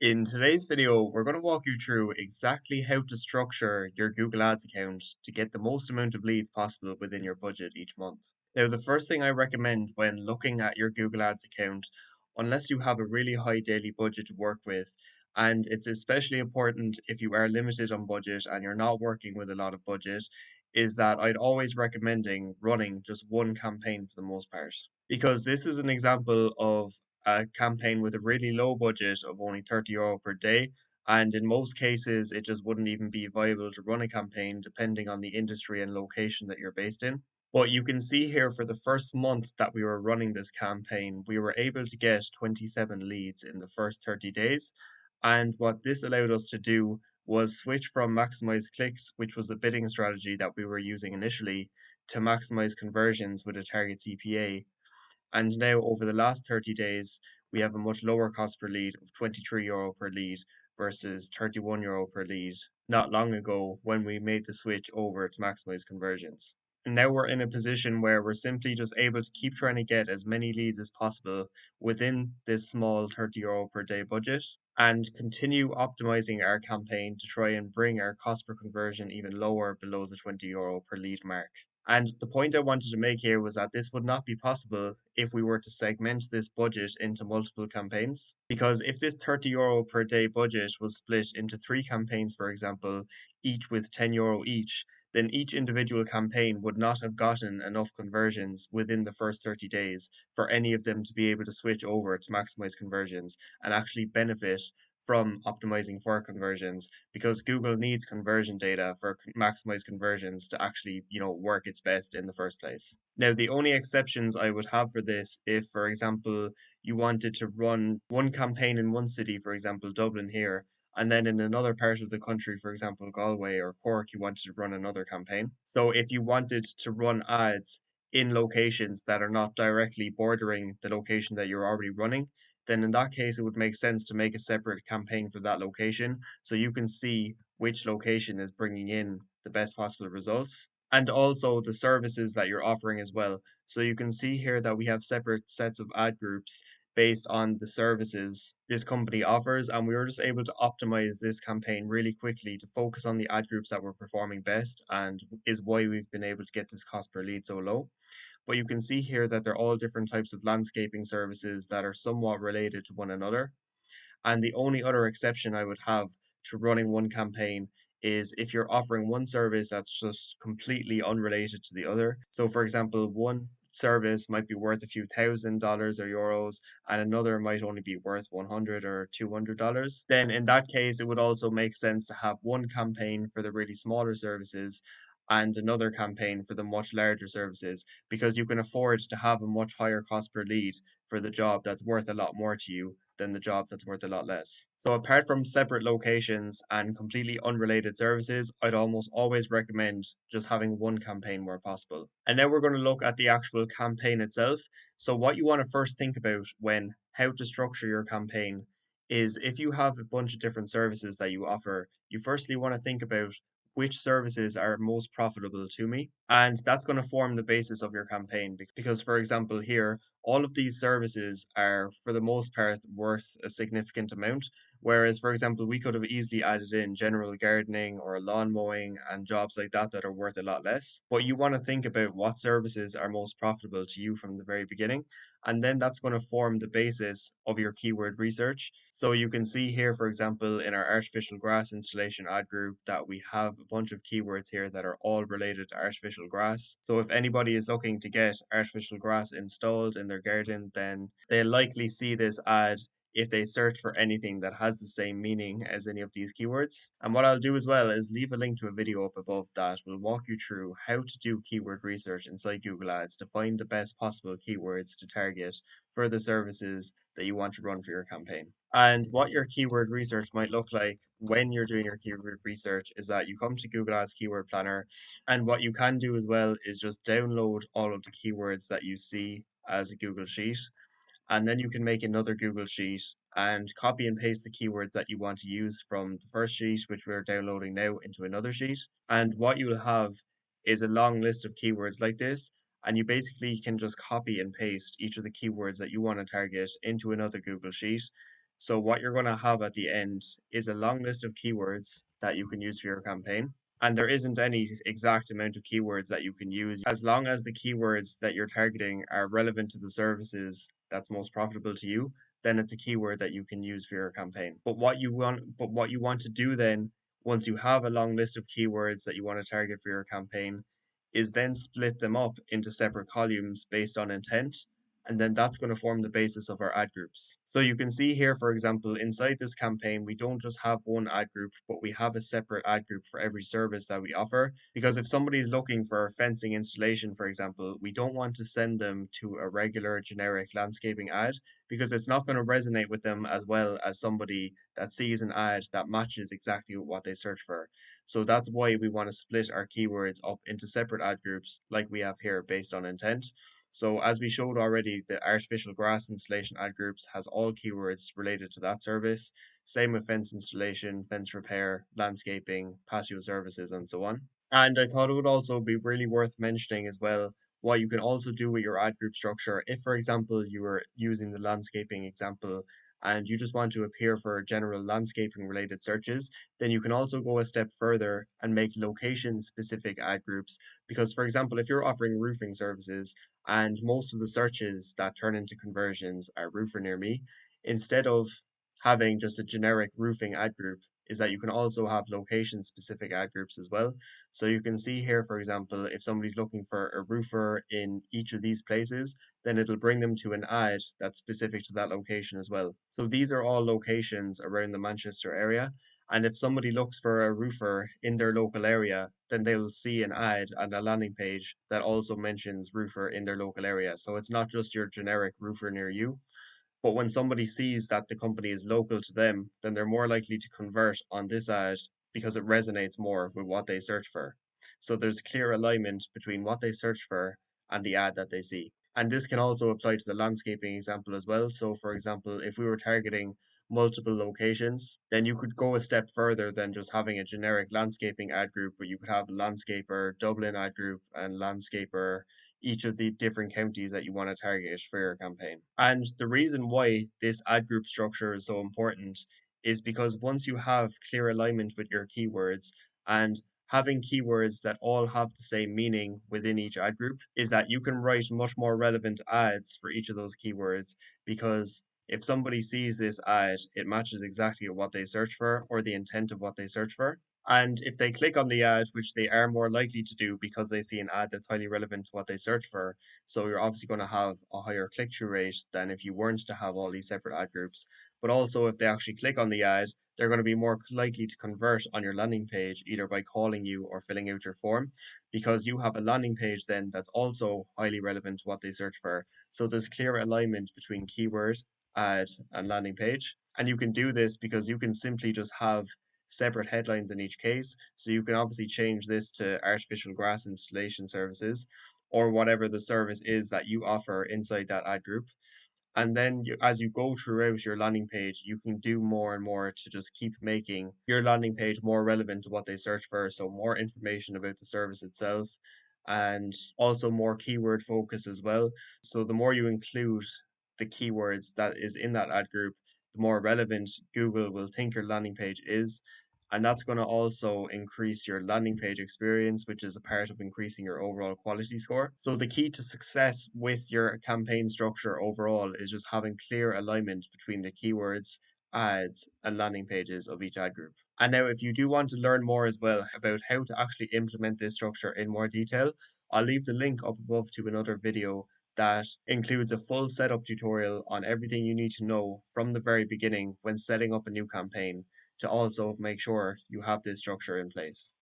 In today's video, we're going to walk you through exactly how to structure your Google Ads account to get the most amount of leads possible within your budget each month. Now, the first thing I recommend when looking at your Google Ads account, unless you have a really high daily budget to work with, and it's especially important if you are limited on budget and you're not working with a lot of budget, is that I'd always recommending running just one campaign for the most part. Because this is an example of a campaign with a really low budget of only €30 per day. And in most cases, it just wouldn't even be viable to run a campaign depending on the industry and location that you're based in. But you can see here for the first month that we were running this campaign, we were able to get 27 leads in the first 30 days. And what this allowed us to do was switch from maximize clicks, which was the bidding strategy that we were using initially, to maximize conversions with a target CPA. And now, over the last 30 days, we have a much lower cost per lead of €23 per lead versus €31 per lead not long ago when we made the switch over to maximize conversions. And now we're in a position where we're simply just able to keep trying to get as many leads as possible within this small €30 per day budget and continue optimizing our campaign to try and bring our cost per conversion even lower below the €20 per lead mark. And the point I wanted to make here was that this would not be possible if we were to segment this budget into multiple campaigns. Because if this €30 per day budget was split into three campaigns, for example, each with €10 each, then each individual campaign would not have gotten enough conversions within the first 30 days for any of them to be able to switch over to maximize conversions and actually benefit from optimizing for conversions because Google needs conversion data for maximize conversions to actually, work its best in the first place. Now, the only exceptions I would have for this, if, for example, you wanted to run one campaign in one city, for example, Dublin here, and then in another part of the country, for example, Galway or Cork, you wanted to run another campaign. So if you wanted to run ads in locations that are not directly bordering the location that you're already running, then in that case, it would make sense to make a separate campaign for that location so you can see which location is bringing in the best possible results and also the services that you're offering as well. So you can see here that we have separate sets of ad groups based on the services this company offers, and we were just able to optimize this campaign really quickly to focus on the ad groups that were performing best and is why we've been able to get this cost per lead so low. But you can see here that they're all different types of landscaping services that are somewhat related to one another. And the only other exception I would have to running one campaign is if you're offering one service that's just completely unrelated to the other. So, for example, one service might be worth a few $1,000 or euros, and another might only be worth 100 or $200. Then, in that case, it would also make sense to have one campaign for the really smaller services and another campaign for the much larger services because you can afford to have a much higher cost per lead for the job that's worth a lot more to you than the job that's worth a lot less. So apart from separate locations and completely unrelated services, I'd almost always recommend just having one campaign where possible. And now we're going to look at the actual campaign itself. So what you want to first think about when how to structure your campaign is if you have a bunch of different services that you offer, you firstly want to think about which services are most profitable to me. And that's going to form the basis of your campaign. Because, for example, here, all of these services are, for the most part, worth a significant amount. Whereas, for example, we could have easily added in general gardening or lawn mowing and jobs like that that are worth a lot less. But you want to think about what services are most profitable to you from the very beginning. And then that's going to form the basis of your keyword research. So you can see here, for example, in our artificial grass installation ad group that we have a bunch of keywords here that are all related to artificial grass. So if anybody is looking to get artificial grass installed in their garden, then they'll likely see this ad if they search for anything that has the same meaning as any of these keywords. And what I'll do as well is leave a link to a video up above that will walk you through how to do keyword research inside Google Ads to find the best possible keywords to target for the services that you want to run for your campaign. And what your keyword research might look like when you're doing your keyword research is that you come to Google Ads Keyword Planner, and what you can do as well is just download all of the keywords that you see as a Google Sheet, and then you can make another Google Sheet and copy and paste the keywords that you want to use from the first sheet, which we're downloading now, into another sheet. And what you will have is a long list of keywords like this, and you basically can just copy and paste each of the keywords that you want to target into another Google Sheet. So what you're going to have at the end is a long list of keywords that you can use for your campaign. And there isn't any exact amount of keywords that you can use. As long as the keywords that you're targeting are relevant to the services that's most profitable to you, then it's a keyword that you can use for your campaign. But what you want to do then, once you have a long list of keywords that you want to target for your campaign, is then split them up into separate columns based on intent, and then that's going to form the basis of our ad groups. So you can see here, for example, inside this campaign, we don't just have one ad group, but we have a separate ad group for every service that we offer. Because if somebody is looking for fencing installation, for example, we don't want to send them to a regular generic landscaping ad, because it's not going to resonate with them as well as somebody that sees an ad that matches exactly what they search for. So that's why we want to split our keywords up into separate ad groups like we have here based on intent. So as we showed already, the artificial grass installation ad groups has all keywords related to that service. Same with fence installation, fence repair, landscaping, patio services, and so on. And I thought it would also be really worth mentioning as well what you can also do with your ad group structure. If, for example, you were using the landscaping example and you just want to appear for general landscaping related searches, then you can also go a step further and make location specific ad groups. Because, for example, if you're offering roofing services and most of the searches that turn into conversions are roofer near me, instead of having just a generic roofing ad group, is that you can also have location specific ad groups as well. So you can see here, for example, if somebody's looking for a roofer in each of these places, then it'll bring them to an ad that's specific to that location as well. So these are all locations around the Manchester area. And if somebody looks for a roofer in their local area, then they'll see an ad on a landing page that also mentions roofer in their local area. So it's not just your generic roofer near you. But when somebody sees that the company is local to them, then they're more likely to convert on this ad because it resonates more with what they search for. So there's clear alignment between what they search for and the ad that they see. And this can also apply to the landscaping example as well. So, for example, if we were targeting multiple locations, then you could go a step further than just having a generic landscaping ad group, but you could have landscaper Dublin ad group and landscaper each of the different counties that you want to target for your campaign. And the reason why this ad group structure is so important is because once you have clear alignment with your keywords and having keywords that all have the same meaning within each ad group, is that you can write much more relevant ads for each of those keywords, because if somebody sees this ad, it matches exactly what they search for or the intent of what they search for. And if they click on the ad, which they are more likely to do because they see an ad that's highly relevant to what they search for, so you're obviously going to have a higher click through rate than if you weren't to have all these separate ad groups. But also, if they actually click on the ad, they're going to be more likely to convert on your landing page, either by calling you or filling out your form, because you have a landing page then that's also highly relevant to what they search for. So there's clear alignment between keyword, ad, and landing page. And you can do this because you can simply just have separate headlines in each case. So you can obviously change this to artificial grass installation services or whatever the service is that you offer inside that ad group. And then as you go throughout your landing page, you can do more and more to just keep making your landing page more relevant to what they search for. So more information about the service itself and also more keyword focus as well. So the more you include the keywords that is in that ad group, the more relevant Google will think your landing page is. And that's going to also increase your landing page experience, which is a part of increasing your overall quality score. So, the key to success with your campaign structure overall is just having clear alignment between the keywords, ads, and landing pages of each ad group. And now, if you do want to learn more as well about how to actually implement this structure in more detail, I'll leave the link up above to another video that includes a full setup tutorial on everything you need to know from the very beginning when setting up a new campaign to also make sure you have this structure in place.